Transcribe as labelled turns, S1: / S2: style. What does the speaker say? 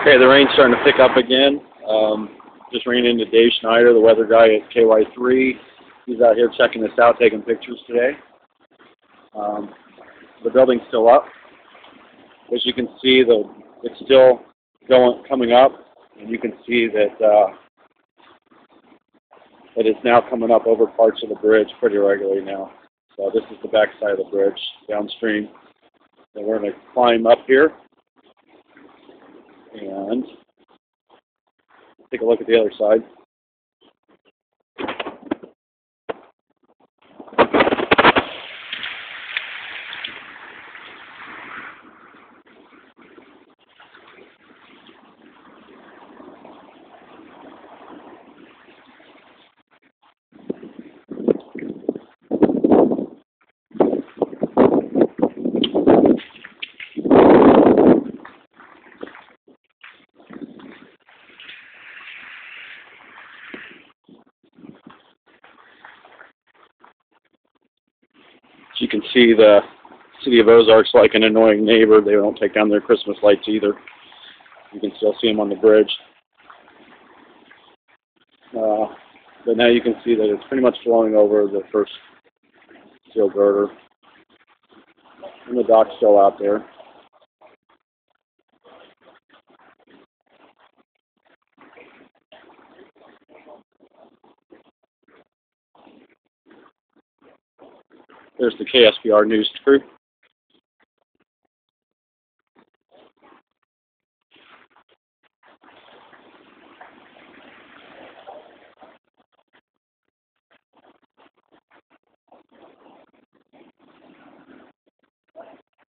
S1: Okay, the rain's starting to pick up again. Just ran into Dave Schneider, the weather guy at KY3. He's out here checking this out, taking pictures today. The building's still up. As you can see, it's still coming up, and you can see that it's now coming up over parts of the bridge pretty regularly now. So this is the back side of the bridge downstream. And we're going to climb up here and take a look at the other side. You can see the city of Ozark's like an annoying neighbor. They don't take down their Christmas lights either. You can still see them on the bridge. But now you can see that it's pretty much flowing over the first steel girder. And the dock's still out there. There's the KSPR news crew.